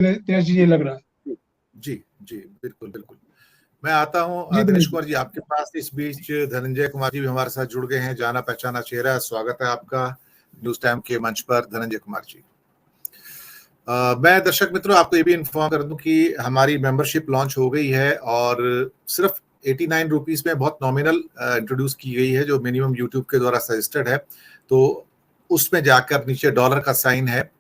दिनेश जी ये लग रहा है। जी जी बिल्कुल बिल्कुल। मैं आता हूँ जी दिनेश कुमार जी आपके पास। इस बीच धनंजय कुमार जी भी हमारे साथ जुड़ गए हैं, जाना पहचाना चेहरा। स्वागत है आपका न्यूज टाइम के मंच पर धनंजय कुमार जी। मैं दर्शक मित्रों आपको ये भी इन्फॉर्म कर दूं कि हमारी मेंबरशिप लॉन्च हो गई है और सिर्फ 89 रुपीज में बहुत नॉमिनल इंट्रोड्यूस की गई है, जो मिनिमम यूट्यूब के द्वारा सजेस्टेड है। तो उसमें जाकर नीचे डॉलर का साइन है,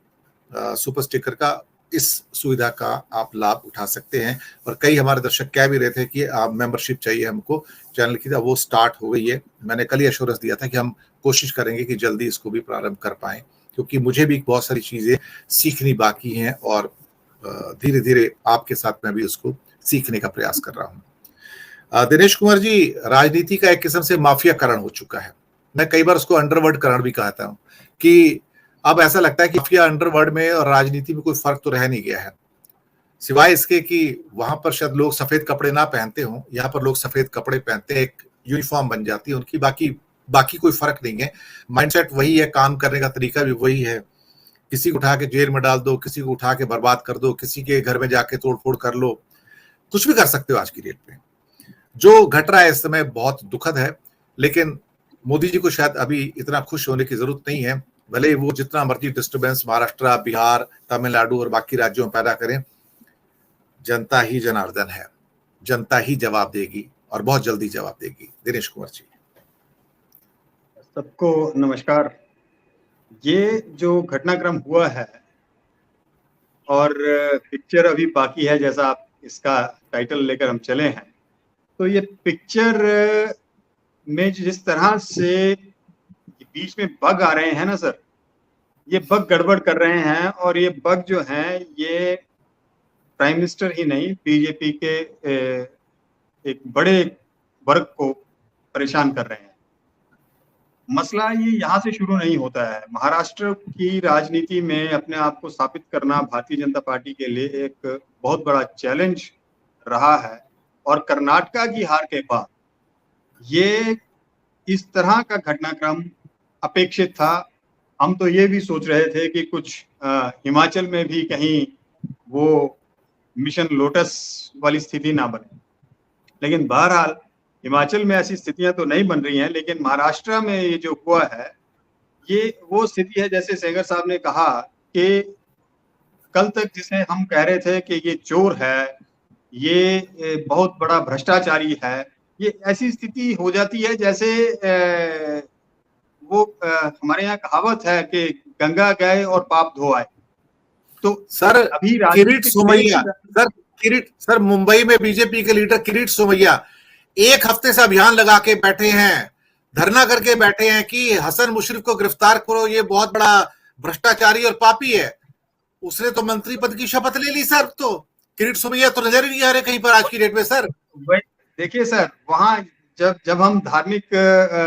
सुपर स्टिकर का, इस सुविधा का आप लाभ उठा सकते हैं। और कई हमारे दर्शक कह भी रहे थे कि आप मेंबरशिप चाहिए हमको चैनल की, वो स्टार्ट हो गई है। मैंने कल ही एश्योरेंस दिया था कि हम कोशिश करेंगे कि जल्दी इसको भी प्रारंभ कर पाएं, क्योंकि मुझे भी बहुत सारी चीजें सीखनी बाकी हैं और धीरे धीरे आपके साथ मैं भी उसको सीखने का प्रयास कर रहा हूं। दिनेश कुमार जी, राजनीति का एक किस्म से माफियाकरण हो चुका है। मैं कई बार उसको अंडरवर्ल्डकरण भी कहता हूं कि अब ऐसा लगता है कि माफिया अंडरवर्ल्ड में और राजनीति में कोई फर्क तो रह नहीं गया है, सिवाय इसके कि वहां पर शायद लोग सफेद कपड़े ना पहनते हों, यहाँ पर लोग सफेद कपड़े पहनते हैं, एक यूनिफॉर्म बन जाती है उनकी। बाकी बाकी कोई फर्क नहीं है। माइंडसेट वही है, काम करने का तरीका भी वही है। किसी को उठा के जेल में डाल दो, किसी को उठा के बर्बाद कर दो, किसी के घर में जाके तोड़फोड़ कर लो, कुछ भी कर सकते हो आज की डेट में। जो घट रहा है इस समय बहुत दुखद है, लेकिन मोदी जी को शायद अभी इतना खुश होने की जरूरत नहीं है। भले ही वो जितना मर्जी डिस्टर्बेंस महाराष्ट्र, बिहार, तमिलनाडु और बाकी राज्यों में पैदा करें, जनता ही जनार्दन है, जनता ही जवाब देगी और बहुत जल्दी जवाब देगी। दिनेश कुमार जी। सबको नमस्कार। ये जो घटनाक्रम हुआ है और पिक्चर अभी बाकी है, जैसा आप इसका टाइटल लेकर हम चले हैं, तो ये पिक्चर में जिस तरह से बीच में बग आ रहे हैं ना सर, ये बग गड़बड़ कर रहे हैं। और ये बग जो हैं ये प्राइम मिनिस्टर ही नहीं, बीजेपी के एक बड़े वर्ग को परेशान कर रहे हैं। मसला ये यहाँ से शुरू नहीं होता है। महाराष्ट्र की राजनीति में अपने आप को स्थापित करना भारतीय जनता पार्टी के लिए एक बहुत बड़ा चैलेंज रहा है। और कर्नाटक की हार के बाद ये इस तरह का घटनाक्रम अपेक्षित था। हम तो ये भी सोच रहे थे कि कुछ हिमाचल में भी कहीं वो मिशन लोटस वाली स्थिति ना बने, लेकिन बहरहाल हिमाचल में ऐसी स्थितियां तो नहीं बन रही हैं। लेकिन महाराष्ट्र में ये जो हुआ है ये वो स्थिति है, जैसे सेंगर साहब ने कहा कि कल तक जिसे हम कह रहे थे कि ये चोर है, ये बहुत बड़ा भ्रष्टाचारी है, ये ऐसी स्थिति हो जाती है जैसे वो हमारे यहाँ कहावत है कि गंगा गए और पाप धो आए। तो सर अभी किरीट सोमैया, सर मुंबई में बीजेपी के लीडर किरीट सोमैया एक हफ्ते से अभियान लगा के बैठे हैं, धरना करके बैठे हैं कि हसन मुशर्रफ को गिरफ्तार करो, ये बहुत बड़ा भ्रष्टाचारी और पापी है। उसने तो मंत्री पद की शपथ ले ली सर। तो किरीट सोमैया तो नजर ही नहीं आ रहे कहीं पर आज की डेट में सर। देखिए सर, वहां जब हम धार्मिक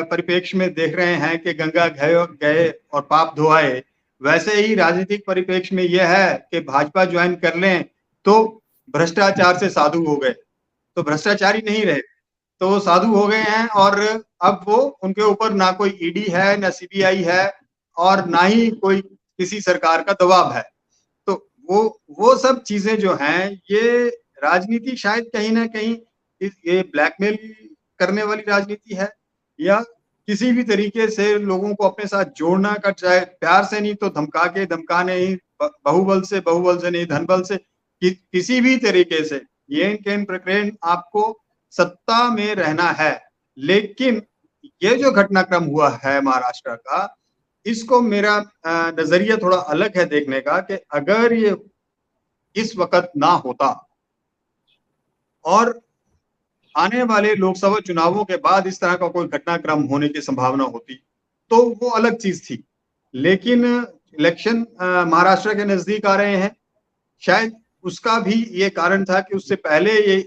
परिप्रेक्ष्य में देख रहे हैं कि गंगा गए और पाप धोआए, वैसे ही राजनीतिक परिप्रेक्ष्य में यह है कि भाजपा ज्वाइन कर लें तो भ्रष्टाचार से साधु हो गए, तो भ्रष्टाचारी नहीं रहे, तो वो साधु हो गए हैं। और अब वो उनके ऊपर ना कोई ईडी है, ना सीबीआई है, और ना ही कोई किसी सरकार का दबाव है। तो वो सब चीजें जो हैं, ये राजनीति शायद कहीं ना कहीं ये ब्लैकमेल करने वाली राजनीति है, या किसी भी तरीके से लोगों को अपने साथ जोड़ना का, चाहे प्यार से नहीं तो धमका नहीं, बहुबल से नहीं, धनबल से, किसी भी तरीके से ये केन प्रकरण आपको सत्ता में रहना है। लेकिन ये जो घटनाक्रम हुआ है महाराष्ट्र का, इसको मेरा नजरिया थोड़ा अलग है देखने का, कि अगर ये इस वक्त ना होता और आने वाले लोकसभा चुनावों के बाद इस तरह का कोई घटनाक्रम होने की संभावना होती तो वो अलग चीज थी। लेकिन इलेक्शन महाराष्ट्र के नजदीक आ रहे हैं, शायद उसका भी ये कारण था कि उससे पहले ये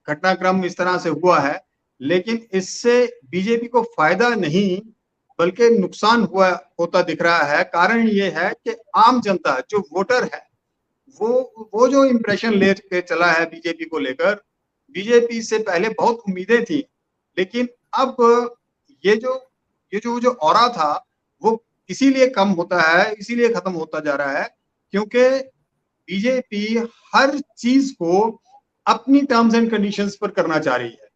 घटनाक्रम इस तरह से हुआ है। लेकिन इससे बीजेपी को फायदा नहीं बल्कि नुकसान होता दिख रहा है। कारण ये है कि आम जनता जो वोटर है वो जो इंप्रेशन ले के चला है बीजेपी को लेकर, बीजेपी से पहले बहुत उम्मीदें थी, लेकिन अब ये जो ऑरा था वो इसीलिए कम होता है, इसीलिए खत्म होता जा रहा है क्योंकि बीजेपी हर चीज को अपनी टर्म्स एंड कंडीशंस पर करना चाह रही है,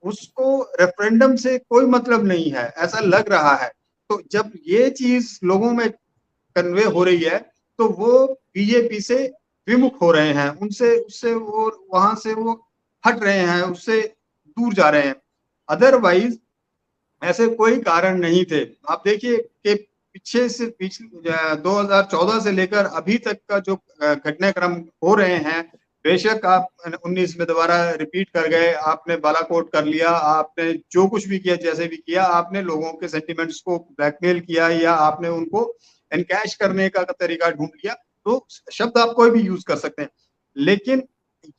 उसको रेफरेंडम से कोई मतलब नहीं है, ऐसा लग रहा है। तो जब ये चीज लोगों में कन्वे हो रही है तो वो बीजेपी से विमुख हो रहे हैं, उनसे उससे वो वहां से वो हट रहे हैं, उससे दूर जा रहे हैं। अदरवाइज ऐसे कोई कारण नहीं थे। आप देखिए कि पीछे से 2014 से लेकर अभी तक का जो घटनाक्रम हो रहे हैं, बेशक आप 19 में दोबारा रिपीट कर गए, आपने बालाकोट कर लिया, आपने जो कुछ भी किया, जैसे भी किया, आपने लोगों के सेंटिमेंट्स को ब्लैकमेल किया या आपने उनको एनकैश करने का तरीका ढूंढ लिया, तो शब्द आप कोई भी यूज कर सकते हैं। लेकिन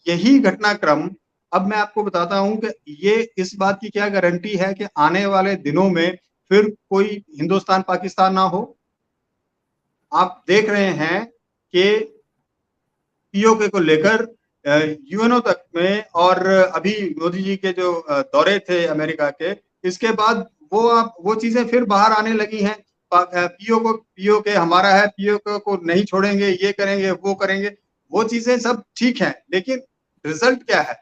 यही घटनाक्रम, अब मैं आपको बताता हूं कि ये इस बात की क्या गारंटी है कि आने वाले दिनों में फिर कोई हिंदुस्तान पाकिस्तान ना हो। आप देख रहे हैं कि पीओके को लेकर यूएनओ तक में, और अभी मोदी जी के जो दौरे थे अमेरिका के, इसके बाद वो चीजें फिर बाहर आने लगी हैं। पीओके हमारा है, पीओके को नहीं छोड़ेंगे, ये करेंगे, वो करेंगे, वो चीजें सब ठीक है, लेकिन रिजल्ट क्या है?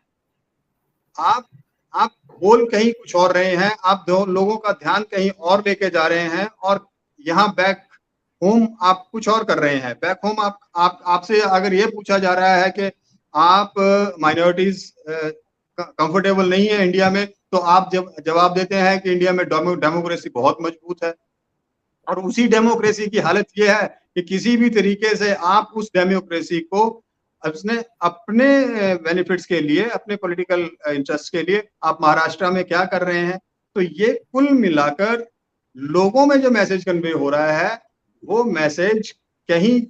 आप आप बोल कहीं कुछ और रहे हैं, आप लोगों का ध्यान कहीं और लेके जा रहे हैं, और यहाँ बैक होम आप कुछ और कर रहे हैं। बैक होम आपसे अगर ये पूछा जा रहा है कि आप माइनॉरिटीज कंफर्टेबल नहीं है इंडिया में, तो आप जब जवाब देते हैं कि इंडिया में डेमोक्रेसी बहुत मजबूत है, और उसी डेमोक्रेसी की हालत ये है कि किसी भी तरीके से आप उस डेमोक्रेसी को अपने बेनिफिट्स के लिए, अपने पॉलिटिकल इंटरेस्ट के लिए आप महाराष्ट्र में क्या कर रहे हैं। तो ये कुल मिलाकर लोगों में जो मैसेज कन्वे हो रहा है, वो मैसेज कहीं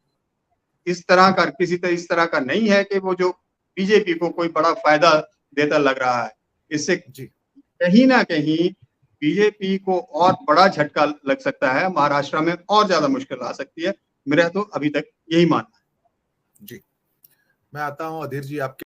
इस तरह का नहीं है कि वो जो बीजेपी को कोई बड़ा फायदा देता लग रहा है। इससे कहीं ना कहीं बीजेपी को और बड़ा झटका लग सकता है, महाराष्ट्र में और ज्यादा मुश्किल आ सकती है। मेरा तो अभी तक यही मानना है। जी, मैं आता हूं अधीर जी आपके